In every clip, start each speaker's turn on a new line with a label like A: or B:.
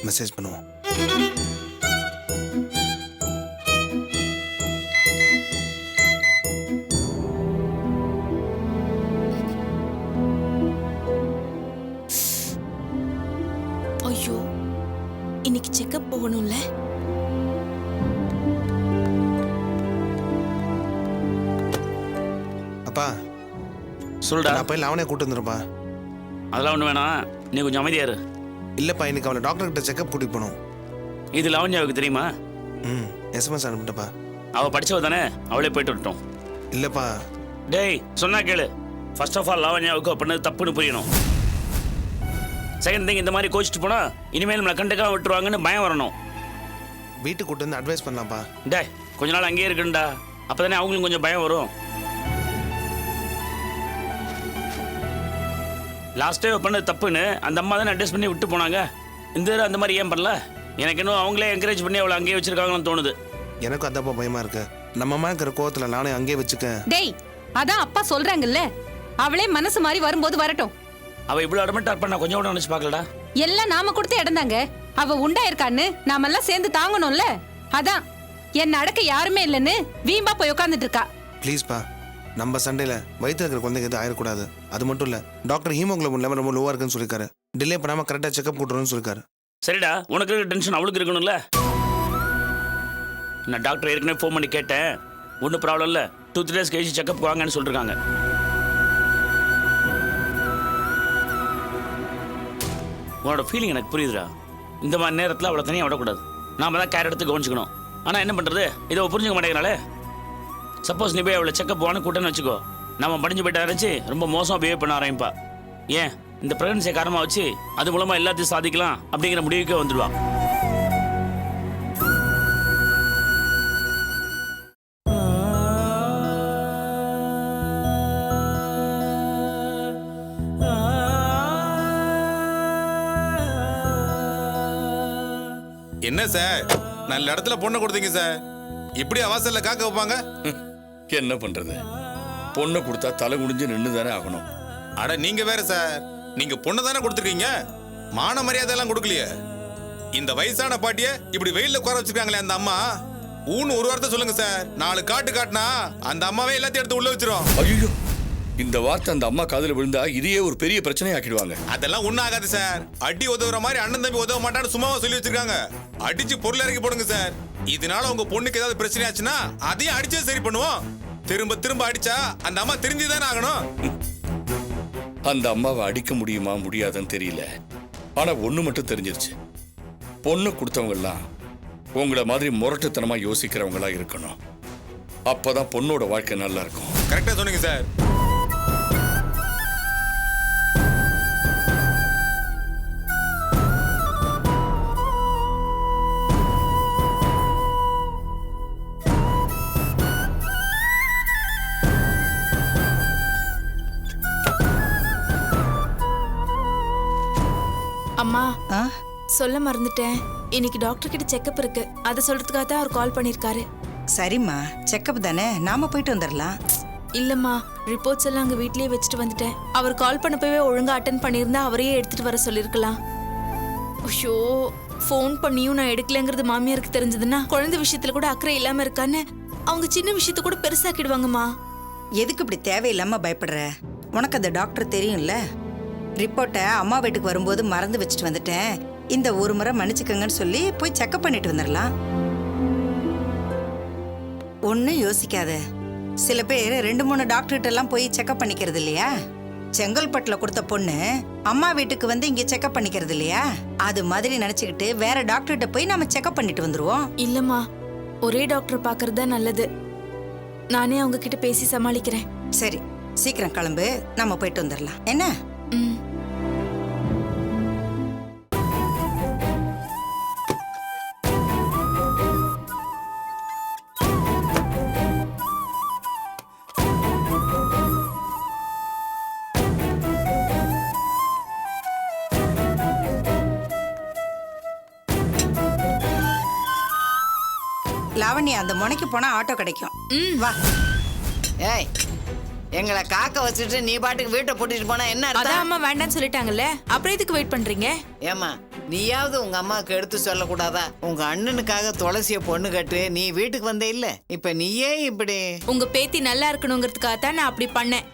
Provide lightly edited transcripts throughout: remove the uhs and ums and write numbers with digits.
A: Message பண்ணுவோம்.
B: ஐயோ, இன்னைக்கு செக்கப் போகணும்ல.
A: அப்பா
C: சொல்டா.
A: நான் போய் லாவணியை கூட்டு வந்துடும்பா.
C: அதெல்லாம் ஒன்றும் வேணாம், நீ கொஞ்சம் அமைதியா இரு.
A: இல்லைப்பா, இன்னைக்கு அவளை டாக்டர் கிட்ட செக்கப் கூட்டிட்டு போகணும்.
C: இது லாவண்யாவுக்கு தெரியுமா?
A: எஸ்எம்எஸ் அனுப்பிட்டப்பா.
C: அவள் படிச்சவ தானே, அவளே போயிட்டு வரட்டும்.
A: இல்லைப்பா.
C: டேய் சொன்னா கேளு. ஃபர்ஸ்ட் ஆஃப் ஆல் லாவண்யாவுக்கு பண்ணது தப்புன்னு புரியணும். செகண்ட் திங், இந்த மாதிரி கோச்சிட்டு போனா இனிமேல் நம்மளை கண்டுக்காம விட்டுருவாங்கன்னு பயம் வரணும்.
A: வீட்டுக்கு கூட்டு வந்து அட்வைஸ் பண்ணலாம்ப்பா.
C: டேய் கொஞ்ச நாள் அங்கேயே இருக்குண்டா, அப்பதானே அவங்களுக்கு கொஞ்சம் பயம் வரும். லாஸ்ட் டைம் பண்ணது தப்புன்னு அந்த அம்மா தானே அட்ஜஸ்ட் பண்ணி விட்டு போனாங்க. இந்த தடவை அந்த மாதிரி ஏன் பண்ணல? எனக்கு இன்னும் அவங்களே என்கரேஜ் பண்ணி அவளை அங்கேயே வச்சிருக்காங்கன்னு தோணுது.
A: எனக்கும் அதப்பா பயமா இருக்கு. நம்ம அம்மா இருக்கிற கோவத்துல நானே அங்கேயே வச்சுக்க.
D: டேய், அதான் அப்பா சொல்றாங்கல்ல, அவளே மனசு மாதிரி வரும்போது வரட்டும்.
C: அவ இவ்வளவு அடமெண்டா பண்ண கொஞ்சம் கூட நினைச்சு பார்க்கலடா.
D: எல்லாம் நாம கொடுத்த இடம் தாங்க. அவ உண்டா இருக்கான்னு நாமெல்லாம் சேர்ந்து தாங்கணும்ல. அதான் என்ன அடக்க யாருமே இல்லைன்னு வீம்பா போய் உட்காந்துட்டு இருக்கா.
A: ப்ளீஸ்ப்பா, நம்ம சண்டையில வயிற்று இருக்கிற குழந்தைங்க எதுவும் ஆயிடக்கூடாது. அது மட்டும் இல்ல, டாக்டர் ஹீமோகுளோபின் லெவல் ரொம்ப லோவா இருக்குன்னு சொல்லிருக்காரு. டிலே பண்ணாம கரெக்டா செக்அப் கூட்டுறோம்னு சொல்லிருக்காரு.
C: சரிடா, உனக்கு இருக்கிற டென்ஷன் அவளுக்கு இருக்கணும்ல. நான் டாக்டர் ஏற்கனவே ஃபோன் பண்ணி கேட்டேன். ஒன்றும் ப்ராப்ளம் இல்லை, 2-3 days கழிச்சு செக்அப் வாங்கன்னு சொல்லிருக்காங்க. உன்னோட ஃபீலிங் எனக்கு புரியுதுடா. இந்த மாதிரி நேரத்தில் அவளை தனியாக விடக்கூடாது. நாம தான் கேர் எடுத்து கவனிச்சுக்கணும். ஆனால் என்ன பண்ணுறது, இதை புரிஞ்சுக்க மாட்டேங்கிறாளே. சப்போஸ் நீ போய் அவளை செக்அப் வான்னு கூட்டன்னு வச்சுக்கோ, நம்ம படிஞ்சு போயிட்டு ஆரம்பிச்சு ரொம்ப மோசமாக பிஹேவ் பண்ண ஆரம்பிப்பா. ஏன் இந்த ப்ரெக்னன்சியை காரணமாக வச்சு அது மூலமாக எல்லாத்தையும் சாதிக்கலாம் அப்படிங்கிற முடிவுக்கே வந்துடுவா.
E: என்ன சார், நல்ல இடத்துல பொண்ணை கொடுத்தீங்க சார், இப்படி அவசரல காக்க வைப்பாங்க?
F: என்ன பண்றது, பொண்ணை கொடுத்தா தலை குடிஞ்சு நின்று தானே ஆகணும்.
E: அட நீங்க வேற சார், நீங்க பொண்ணை தானே கொடுத்துருக்கீங்க, மான மரியாதை எல்லாம் கொடுக்கலையே. இந்த வயசான பாட்டிய இப்படி வெயில்ல குறை வச்சிருக்காங்களே அந்த அம்மா, ஊன்னு ஒரு வார்த்தை சொல்லுங்க சார். 4 காட்டு காட்டினா அந்த அம்மாவே எல்லாத்தையும் எடுத்து உள்ள வச்சிரும்.
F: ஐயோ, இந்த வார்த்தை அந்த அம்மா காதுல விழுந்தா இதையே ஒரு பெரிய பிரச்சனை ஆக்கிடுவாங்க.
E: அதெல்லாம் ஒண்ணும் ஆகாது சார். அடி உதவுற மாதிரி அண்ணன் தம்பி உதவ மாட்டான்னு சும்மாவா சொல்லி வச்சிருக்காங்க. அடிச்சு பொருள் இறக்கி போடுங்க சார். இதனால உங்க பொண்ணுக்கு ஏதாவது பிரச்சனை ஆச்சுன்னா அதையும் அடிச்சே சரி பண்ணுவோம். திரும்ப திரும்ப அடிச்சா அந்த அம்மா திருந்திதானே ஆகணும்.
F: அந்த அம்மாவை அடிக்க முடியுமா முடியாதுன்னு தெரியல. ஆனா ஒண்ணு மட்டும் தெரிஞ்சிருச்சு, பொண்ணு கொடுத்தவங்க எல்லாம் உங்களை மாதிரி முரட்டுத்தனமா யோசிக்கிறவங்களா இருக்கணும். அப்பதான் பொண்ணோட வாழ்க்கை நல்லா இருக்கும்.
E: கரெக்டா சொன்னீங்க சார்.
B: அம்மா, சொல்ல மறந்துட்டேன். இன்னைக்கு டாக்டர் கிட்ட செக்கப் இருக்கு. அதை சொல்றதுக்காக தான் அவர் கால் பண்ணிருக்காரு.
G: சரிம்மா, செக்கப் தானே, நாம போயிட்டு வந்துடலாம்.
B: இல்லம்மா, ரிப்போர்ட்ஸ் எல்லாம் அங்க வீட்லயே வச்சுட்டு வந்துட்டேன். அவர் கால் பண்ணப்பவே ஒழுங்கா அட்டென்ட் பண்ணியிருந்தா அவரையே எடுத்துட்டு வர சொல்லிருக்கலாம். ஐயோ, ஃபோன் பண்ணியும் நான் எடுக்கலங்கிறது மாமியாருக்கு தெரிஞ்சதுன்னா குழந்தை விஷயத்துல கூட அக்கறை இல்லாம இருக்கான்னு அவங்க சின்ன விஷயத்த கூட பெருசாக்கிடுவாங்கம்மா.
G: எதுக்கு இப்படி தேவையில்லாம பயப்படுற? உனக்கு அந்த டாக்டர் தெரியும்ல. ரிப்போர்ட்டை அம்மா வீட்டுக்கு வரும்போது மறந்து வச்சுட்டு வந்துட்டேன், இந்த ஒரு முறை மன்னிச்சுக்கங்கன்னு சொல்லி போய் செக்கப் பண்ணிட்டு வந்துடலாம். ஒன்னும் யோசிக்காத. சில பேர் 2-3 டாக்டர்கிட்ட எல்லாம் போய் செக்கப் பண்ணிக்கிறது இல்லையா? செங்கல்பட்டுல கொடுத்த பொண்ணு அம்மா வீட்டுக்கு வந்து இங்க செக்கப் பண்ணிக்கிறது இல்லையா? அது மாதிரி நினைச்சுக்கிட்டு வேற டாக்டர்கிட்ட போய் நம்ம செக்கப் பண்ணிட்டு வந்துருவோம்.
B: இல்லம்மா, ஒரே டாக்டர் பாக்குறது தான் நல்லது. நானே அவங்க கிட்ட பேசி சமாளிக்கிறேன்.
G: சரி, சீக்கிரம் கிளம்பு, நம்ம போயிட்டு வந்துடலாம். என்ன?
B: ம்.
G: லாவண்யா, அந்த முனைக்கு போனா ஆட்டோ கிடைக்கும். வா.
H: ஏய், எங்களை காக்க வச்சுட்டு நீ பாட்டுக்கு வீட்டை பூட்டிட்டு போனா என்ன
B: அதான்
H: அர்த்தம்?
B: அம்மா வேண்டான்னு சொல்லிட்டாங்கல்ல, அப்புறம் எதுக்கு வெயிட் பண்றீங்க?
H: ஏமா, நீயாவது உங்க அம்மாவுக்கு எடுத்து சொல்லக்கூடாதா? உங்க அண்ணனுக்காக துளசிய பொண்ணு கட்டு நீ வீட்டுக்கு வந்தே இல்ல, இப்ப நீயே இப்படி.
B: உங்க பேத்தி நல்லா இருக்கணுங்கிறதுக்காக தான் நான் அப்படி பண்ணேன்.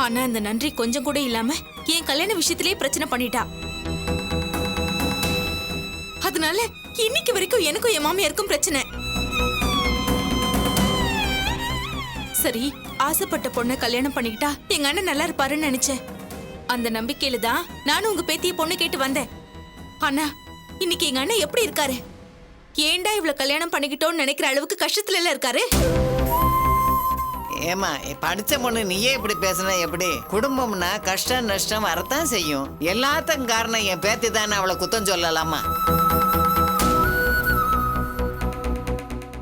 B: ஆனா அந்த நன்றி கொஞ்சம் கூட இல்லாம என் கல்யாண விஷயத்திலேயே பிரச்சனை பண்ணிட்டா. அதனால இன்னைக்கு வரைக்கும் எனக்கும் என் மாமியாருக்கும் பிரச்சனை. சரி, ஆசைப்பட்ட பொண்ணை கல்யாணம் பண்ணிக்கிட்டா எங்க அண்ணன் நல்லா இருப்பாருன்னு நினைச்சேன். அந்த நம்பிக்கையில தான் நானும் உங்க பேத்திய பொண்ணு கேட்டு வந்தேன். ஆனா இன்னைக்கு எங்க அண்ணன் எப்படி இருக்காரு? ஏன்டா இவ்வளவு கல்யாணம் பண்ணிக்கிட்டோன்னு நினைக்கிற அளவுக்கு கஷ்டத்துல எல்லாம் இருக்காரு.
H: ஏமா படிச்ச பொண்ணு நீயே இப்படி பேசுனா எப்படி? குடும்பம்னா கஷ்டம் நஷ்டம் வரத்தான் செய்யும். எல்லாத்துக்கும் காரணம் என் பேத்தி தானே, அவளை குத்தம் சொல்லலாமா?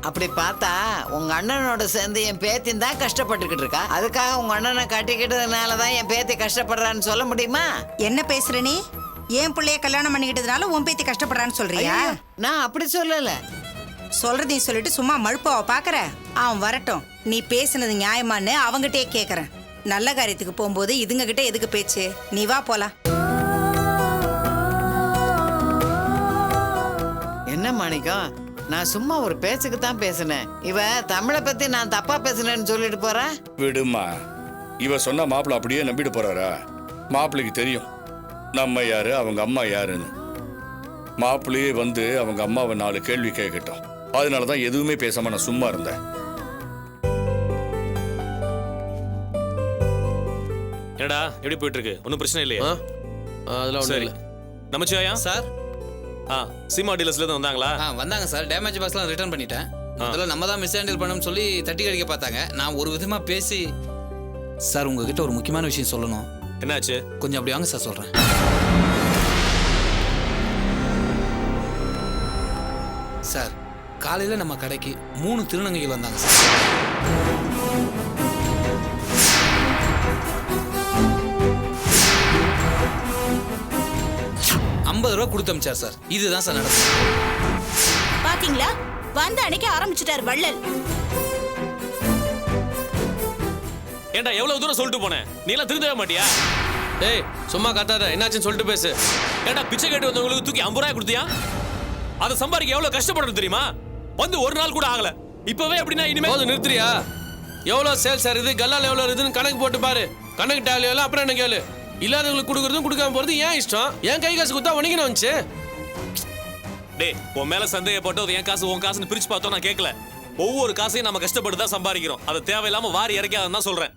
H: அப்படி பார்த்தா உங்க அண்ணனோட சேர்ந்து என் பேத்தின் தான் கஷ்டப்பட்டுக்கிட்டு இருக்கா. அதுக்காக உங்க அண்ணனை கட்டிக்கிட்டதுனாலதான் என் பேத்தி கஷ்டப்படுறான்னு சொல்ல முடியுமா?
G: என்ன பேசுற நீ? என் பிள்ளைய கல்யாணம் பண்ணிக்கிட்டதுனால உன் பேத்தி கஷ்டப்படுறான்னு சொல்றியா?
H: நான் அப்படி சொல்லல.
G: சொல்றதையும் சொல்லிட்டு சும்மா மழுப்பாவ பாக்குற? அவன் வரட்டும், நீ பேசுனது நியாயமான்னு அவங்கிட்டே கேக்குறேன். நல்ல காரியத்துக்கு போகும்போது இதுங்க கிட்ட எதுக்கு பேச்சு? நீ வா போலாம்.
H: என்ன மாணிக்கம், நான் சும்மா ஒரு பேச்சுக்கு தான் பேசினேன். இவ தமிழை பத்தி நான் தப்பா பேசுனேன்னு சொல்லிட்டு போறா.
F: விடுமா, இவ சொன்ன மாப்பிள்ள அப்படியே நம்பிட்டு போறாரா? மாப்பிள்ளைக்கு தெரியும் நம்ம யாரு அவங்க அம்மா யாருன்னு. மாப்பிள்ளையே வந்து அவங்க அம்மாவை 4 கேள்வி கேட்கட்டும். அதனாலதான் எதுவுமே பேசாம நான் சும்மா இருந்தேன்.
I: என்னடா எப்படி போயிட்டு இருக்கு? ஒன்றும் பிரச்சனை இல்லையா?
J: அதெல்லாம்
I: சரி. நமச்சிவாயா
J: சார்.
I: சீமா டீலர்ஸ்ல இருந்து வந்தாங்களா?
J: வந்தாங்க சார். டேமேஜ் பாக்ஸ்லாம் ரிட்டர்ன் பண்ணிட்டேன். அதெல்லாம் நம்ம தான் மிஸ் ஹேண்டில் பண்ணணும்னு சொல்லி தட்டி கடிக்க பார்த்தாங்க. நான் ஒரு விதமா பேசி, சார் உங்ககிட்ட ஒரு முக்கியமான விஷயம் சொல்லணும்.
I: என்னாச்சு?
J: கொஞ்சம் அப்படி வாங்க சார், சொல்றேன். சார், காலையில நம்ம கடைக்கு 3 திருநங்கைகள் வந்தாங்க சார். ₹50 கொடுத்து அமிச்சார் சார். இதுதான் சார் நடக்கும்.
B: பாத்தீங்களா, வந்த அன்னைக்கு ஆரம்பிச்சுட்டார் வள்ளல்.
I: ஏன்டா எவ்வளவு தூரம் சொல்லிட்டு போனேன்? நீ எல்லாம் திருந்தவே மாட்டியா?
J: டேய் சும்மா கத்தாத, என்னாச்சுன்னு சொல்லிட்டு பேசு.
I: ஏன்டா பிச்சை கேட்டு வந்தவங்களுக்கு தூக்கி 50 ரூபாய் கொடுத்தியா? அதை சம்பாதிக்க எவ்வளவு கஷ்டப்படணும் தெரியுமா? வந்து ஒரு நாள் கூட ஆகல. இப்பவே எப்படின்னா இனிமே
J: போதும், நிறுத்துறியா? எவ்வளோ சேல்ஸ் இருக்குது, கல்லால் எவ்வளோ இருக்குதுன்னு கணக்கு போட்டு பாரு. கணக்கு டேலி எல்லாம் அப்புறம் என்ன கேளு. இல்லாதவங்களுக்கு கொடுக்குறதும் கொடுக்காம போறது ஏன் இஷ்டம்? என் கை காசு கொடுத்தா உனக்கு வந்துச்சு.
I: டேய், உன் மேல சந்தேகப்பட்டு அது என் காசு உன் காசுன்னு பிரிச்சு பார்த்தோம். நான் கேட்கல. ஒவ்வொரு காசையும் நம்ம கஷ்டப்பட்டு தான் சம்பாதிக்கிறோம். அதை தேவையில்லாம வாரி இறக்காதுன்னு தான் சொல்றேன்.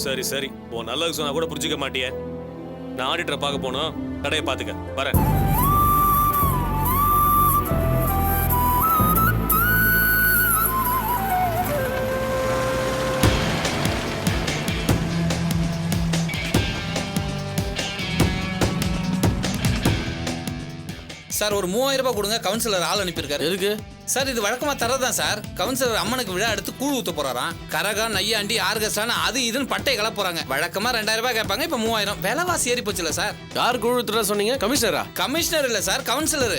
I: சரி சரி, உன் நல்லது சொன்னா கூட புரிஞ்சுக்க மாட்டியே. நான் ஆடிட்டரை பார்க்க போனோம். கடையை பார்த்துக்க வரேன்.
J: சார் ஒரு 3000 ரூபாய் கொடுங்க, கவுன்சிலர் ஆள் அனுப்பியிருக்காரு. எதுக்கு சார்? இது வழக்கமா தரதான் சார். கவுன்சிலர் அம்மனுக்கு விழா எடுத்து கூழ் ஊத்த போறாராம். கரகா நையாண்டி ஆர்கஸ்டான அது இதுன்னு பட்டை கல போறாங்க. வழக்கமா 2000 ரூபாய் கேட்பாங்க, இப்ப 3000. விலைவாசி ஏறி போச்சுல சார். யார் கூழ் ஊத்துறா சொன்னீங்க? கமிஷனரா? கமிஷனர் இல்ல சார், கவுன்சிலர்.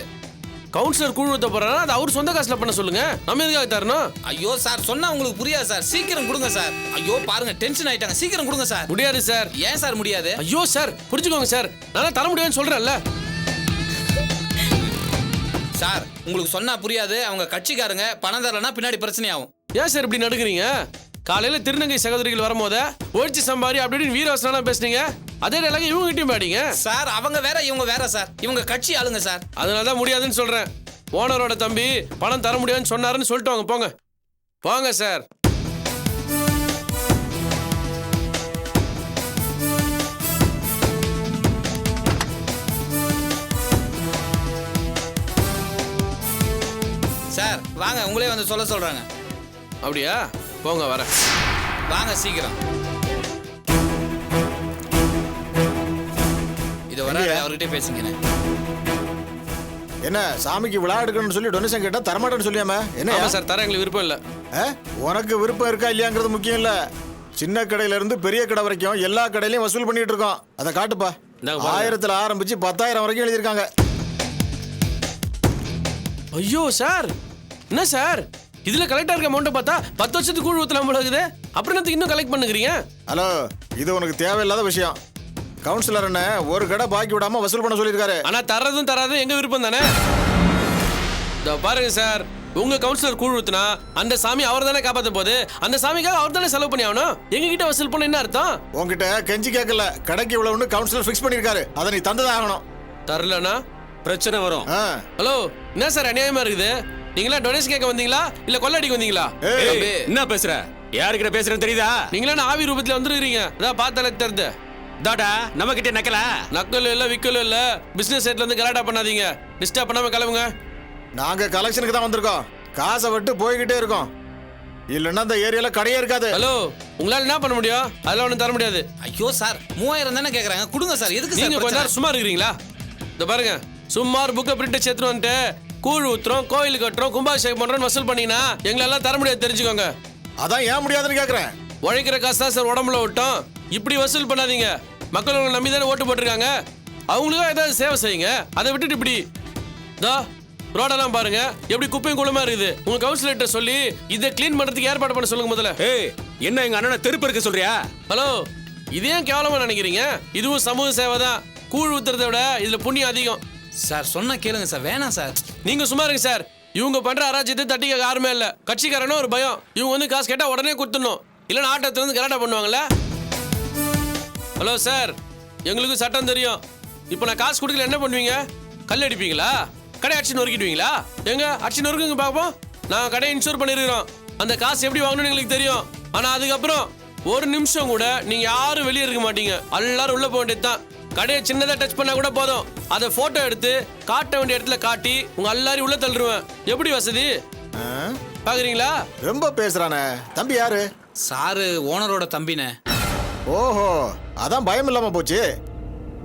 J: கவுன்சிலர் கூழ் ஊத்த போறாரா? அது அவர் சொந்த காசுல பண்ண சொல்லுங்க. நம்ம எதுக்காக தரணும்? ஐயோ சார், சொன்னா உங்களுக்கு புரியாது சார். சீக்கிரம் கொடுங்க சார். ஐயோ பாருங்க, டென்ஷன் ஆயிட்டாங்க. சீக்கிரம் கொடுங்க சார். முடியாது சார். ஏன் சார் முடியாது? ஐயோ சார், புரிஞ்சுக்கோங்க சார். நான் தர முடியாதுன்னு சொல்றேன்ல சார். உங்களுக்கு சொன்னா புரியாது. அவங்க கட்சிக்காரங்க பணம் தரலன்னா பின்னாடி பிரச்சனை ஆகும். ஏன் சார் இப்படி நடுக்குறீங்க? காலையில திருநங்கை சகோதரிகள் வரும்போது ஒழிச்சு சம்பாரி அப்படின்னு வீரவசனம் பேசுனீங்க. அதே நிலைக்கு இவங்க கிட்டயும் பாடிங்க சார். அவங்க வேற இவங்க வேற சார். இவங்க கட்சி ஆளுங்க சார். அதனாலதான் முடியாதுன்னு சொல்றேன். ஓனரோட தம்பி பணம் தர முடியாதுன்னு சொன்னாருன்னு சொல்லிட்டு வாங்க. போங்க போங்க சார். சார் வாங்க, உங்களே வந்து சொல்ல சொல்றாங்க. அப்படியா? போங்க வரேன். வாங்க சீக்கிரம். இது வர அவர்கிட்ட பேசுங்க.
K: என்ன சாமிக்கு விழா எடுக்கணும்னு சொல்லி டொனேஷன் கேட்டா தரமாட்டேன்னு சொல்லியாம? என்ன
J: சார், தர எங்களுக்கு விருப்பம் இல்ல.
K: உனக்கு விருப்பம் இருக்கா இல்லையாங்கிறது முக்கியம் இல்ல. சின்ன கடையில இருந்து பெரிய கடை வரைக்கும் எல்லா கடையிலயும் வசூல் பண்ணிட்டு இருக்கோம். அதை காட்டுப்பா. 1000 ஆரம்பிச்சு 10,000 வரைக்கும் எழுதியிருக்காங்க.
J: ஐயோ சார், என்ன சார் இதுல கலெக்டா இருக்க அமௌண்ட் பார்த்தா 10 வருஷத்துக்கு கூழ் ஊத்தலாம் போல இருக்குது. அப்புறம் இன்னும் கலெக்ட் பண்ணுகிறீங்க?
K: ஹலோ, இது உனக்கு தேவையில்லாத விஷயம். கவுன்சிலர் என்ன ஒரு கடை பாக்கி விடாம வசூல் பண்ண சொல்லியிருக்காரு.
I: ஆனா தர்றதும் தராதும் எங்க விருப்பம் தானே. இதோ பாருங்க சார், உங்க கவுன்சிலர் கூழ் ஊத்துனா அந்த சாமி அவர் தானே காப்பாத்த போகுது. அந்த சாமிக்காக அவர் தானே செலவு பண்ணி ஆகணும். எங்க கிட்ட வசூல் பண்ண என்ன அர்த்தம்?
K: உங்ககிட்ட கெஞ்சி கேட்கல, கடைக்கு இவ்வளவுன்னு கவுன்சிலர் ஃபிக்ஸ் பண்ணிருக்காரு. அதை நீ தந்துதான் ஆகணும்.
I: தரலனா பிரச்சனை வரும்.
K: ஆ.
I: ஹலோ, என்ன சார் அநியாயமா இருக்குது? நீங்களா டொனேஷன் கேட்க வந்தீங்களா இல்ல கொள்ளடிக்க வந்தீங்களா?
C: என்ன பேசுற? யாருக்கிட்ட பேசுறேன்னு தெரியுதா?
I: நீங்களா ஆவி ரூபத்துல வந்துருக்கீங்க. அதான் பார்த்தாலே தெரியுது.
C: தாடா நம்ம கிட்ட நக்கல
I: நக்கல் இல்ல விக்கலும் இல்ல. பிசினஸ் சைட்ல இருந்து கலாட்டா பண்ணாதீங்க. டிஸ்டர்ப் பண்ணாம கிளம்புங்க.
K: நாங்க கலெக்ஷனுக்கு தான் வந்திருக்கோம். காசை விட்டு போய்கிட்டே இருக்கோம். இல்லன்னா இந்த ஏரியால கடையே இருக்காது.
I: ஹலோ, உங்களால என்ன பண்ண முடியும்? அதெல்லாம் ஒண்ணும் தர முடியாது.
J: ஐயோ சார் 3000 தானே கேக்குறாங்க, கொடுங்க சார். எதுக்கு
I: நீங்க
J: சார்
I: கொஞ்ச நேரம் சும்மா இருக்கிறீங்களா? இந்த பாருங்க, சும்மார் புக்கை பிரிண்ட் சேர்த்துட்டு வந்துட்டு கூழ் ஊத்துறோம், கோயில் கட்டுறோம், கும்பாபிஷேகம் பண்றோம் வசூல் பண்ணீங்கன்னா எங்களால தர முடியாது, தெரிஞ்சுக்கோங்க.
K: அதான் ஏன் முடியாதுன்னு கேக்குறேன்.
I: உழைக்கிற காசு தான் சார் உடம்புல விட்டோம். இப்படி வசூல் பண்ணாதீங்க. மக்கள் உங்களை நம்பி தானே ஓட்டு போட்டிருக்காங்க. அவங்களுக்கும் ஏதாவது சேவை செய்யுங்க. அதை விட்டுட்டு இப்படி தா ரோடெல்லாம் பாருங்க எப்படி குப்பையும் குளமா இருக்குது. உங்க கவுன்சிலர்கிட்ட சொல்லி இதை கிளீன் பண்றதுக்கு ஏற்பாடு பண்ண சொல்லுங்க முதல்ல.
C: என்ன எங்க அண்ணனை தெருப்பு இருக்க சொல்றியா?
I: ஹலோ, இது ஏன் கேவலமா நினைக்கிறீங்க? இதுவும் சமூக சேவை தான். கூழ் ஊத்துறதை விட இதுல புண்ணியம் அதிகம்.
J: சார் சொன்னா கேளுங்க சார். வேணாம் சார்.
I: நீங்க சும்மா இருங்க சார். இவங்க பண்ற அராஜ்யத்தை தட்டி கேட்க யாருமே இல்ல. கட்சிக்காரனும் ஒரு பயம். இவங்க வந்து காசு கேட்டா உடனே கொடுத்துடணும். இல்லைன்னா ஆட்டத்தை வந்து கலாட்டா பண்ணுவாங்கல்ல. ஹலோ சார், எங்களுக்கு சட்டம் தெரியும். இப்போ நான் காசு கொடுக்கல என்ன பண்ணுவீங்க? கல் அடிப்பீங்களா? கடை அடிச்சு நொறுக்கிடுவீங்களா? எங்க அடிச்சு நொறுக்குங்க பார்ப்போம். நான் கடையை இன்சூர் பண்ணிருக்கிறோம். அந்த காசு எப்படி வாங்கணும்னு எங்களுக்கு தெரியும். ஆனா அதுக்கப்புறம் ஒரு நிமிஷம் கூட நீங்க யாரும் வெளியே இருக்க மாட்டீங்க. எல்லாரும் உள்ள போக வேண்டியது தான். கடையை சின்னதா டச் பண்ணா கூட போதும். அதை போட்டோ எடுத்து காட்ட வேண்டிய இடத்துல காட்டி உங்க எல்லாரையும் உள்ள தள்ளுருவேன். எப்படி வசதி பாக்குறீங்களா?
K: ரொம்ப பேசுறானே. தம்பி யாரு?
J: சாரு ஓனரோட தம்பினே.
K: ஓஹோ, அதான் பயம் இல்லாம போச்சு.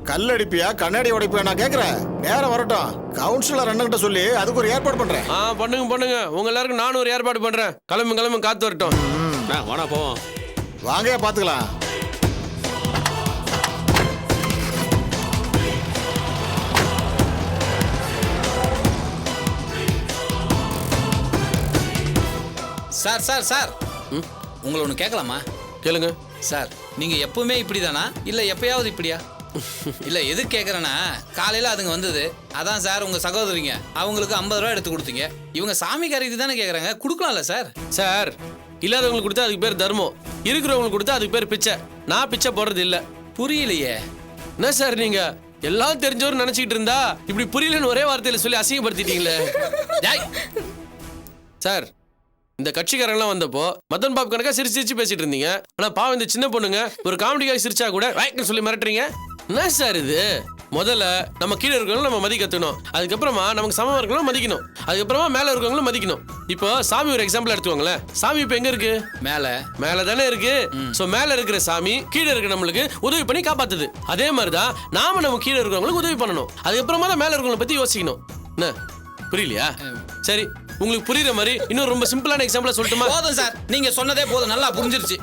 K: கல்லடிப்பியா கண்ணாடி உடைப்பியா நான் கேக்குறேன். நேரம் வரட்டும். கவுன்சிலர் அண்ணன்கிட்ட சொல்லி அதுக்கு ஒரு ஏற்பாடு பண்றேன்.
I: பண்ணுங்க பண்ணுங்க. உங்க எல்லாருக்கும் நானும் ஒரு ஏற்பாடு பண்றேன். கிளம்பு காத்து வரட்டும்.
C: வாடா போவோம்.
K: வாங்க பாத்துக்கலாம்.
J: சார் சார் சார், உங்களை ஒன்று கேட்கலாமா?
I: கேளுங்க
J: சார். நீங்க எப்பவுமே இப்படிதானா இல்ல எப்பயாவது இப்படியா? இல்ல எது கேக்குறேன்னா, காலையில அதுங்க வந்தது, அதான் சார் உங்க சகோதரிங்க, அவங்களுக்கு 50 ரூபா எடுத்து கொடுத்தீங்க. இவங்க சாமி காரியத்துக்கு தானே கேக்குறாங்க, கொடுக்கலாம்ல சார்?
I: சார், இல்லாதவங்களுக்கு கொடுத்தா அதுக்கு பேர் தர்மம், இருக்கிறவங்களுக்கு கொடுத்தா அதுக்கு பேர் பிச்சை. நான் பிச்சை போடுறது இல்ல.
J: புரியலையே.
I: என்ன சார் நீங்க எல்லாம் தெரிஞ்சவரும் நினைச்சிட்டு இருந்தா இப்படி புரியலன்னு ஒரே வார்த்தையில சொல்லி அசிங்கப்படுத்திட்டீங்களே. சார், இந்த கட்சிக்காரங்களாம் வந்தப்போ மதன் பாப் கணக்கா சிரிச்சு சிரிச்சு பேசிட்டு இருந்தீங்க. ஆனா பாவம் இந்த சின்ன பொண்ணுங்க ஒரு காமெடிக்காக சிரிச்சா கூட வாய்க்கு சொல்லி மிரட்டுறீங்க. என்ன சார் இது? முதல்ல நம்ம கீழே இருக்கவங்களும் நம்ம மதிக்க கத்துக்கணும். அதுக்கப்புறமா நமக்கு சமமா இருக்கணும் மதிக்கணும். அதுக்கப்புறமா மேல இருக்கவங்களும் மதிக்கணும். இப்போ சாமி ஒரு எக்ஸாம்பிள் எடுத்துக்கோங்களேன். சாமி இப்போ எங்க இருக்கு? மேல தானே இருக்கு. சோ மேல இருக்கிற சாமி கீழே இருக்க நம்மளுக்கு உதவி பண்ணி காப்பாத்துது. அதே மாதிரிதான் நாம நம்ம கீழே இருக்கவங்களுக்கு உதவி பண்ணணும். அதுக்கப்புறமா தான் மேல இருக்கவங்களை பத்தி யோசிக்கணும். என்ன புரியலையா? சரி, உங்களுக்கு புரியுற மாதிரி இன்னும் ரொம்ப சிம்பிளான எக்ஸாம்பிளா சொல்லட்டுமா?
J: போதும் சார், நீங்க சொன்னதே போதும், நல்லா புரிஞ்சிருச்சு.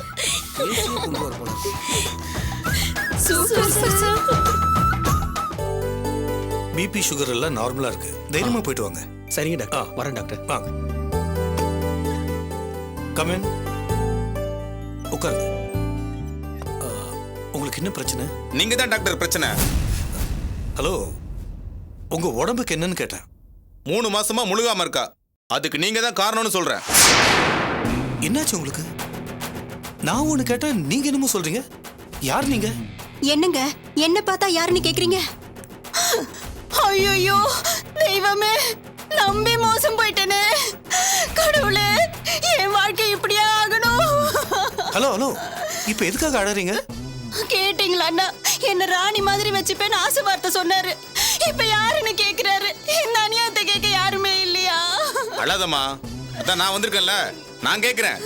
L: பிபி சுகர் எல்லாம் நார்மலா இருக்கு. தைரியமா போயிட்டு வாங்க.
C: சரிங்க டாக்டர். வரேன் டாக்டர்.
L: வாங்க. Come in. உட்காருங்க. உங்களுக்கு என்ன பிரச்சனை?
E: நீங்க தான் டாக்டர் பிரச்சனை.
L: ஹலோ, உங்க உடம்புக்கு என்னன்னு கேட்டேன்.
E: 3 மாசமா முழுகாம இருக்கா. அதுக்கு நீங்க தான் காரணம்னு சொல்றேன்.
L: என்னாச்சு உங்களுக்கு? நான் ஒண்ணு கேட்டேன், நீங்க என்னமோ சொல்றீங்க. யார் நீங்க?
M: என்னங்க என்ன பார்த்தா யாருன்னு கேக்குறீங்க? ஐயோ தெய்வமே, நம்பி மோசம் போயிட்டேனே. கடவுளே, என் வாழ்க்கை இப்படியே ஆகணும்.
L: ஹலோ ஹலோ, இப்போ எதுக்காக அழறீங்க?
M: கேட்டீங்களா அண்ணா? என்ன ராணி மாதிரி வச்சுப்பேன்னு ஆசை வார்த்தை சொன்னாரு. இப்ப யாருன்னு கேக்குறாரு. இந்த அநியாயத்தை கேட்க யாருமே இல்லையா?
E: அழாதம்மா, அதான் நான் வந்திருக்கேன்ல, நான் கேட்கிறேன்.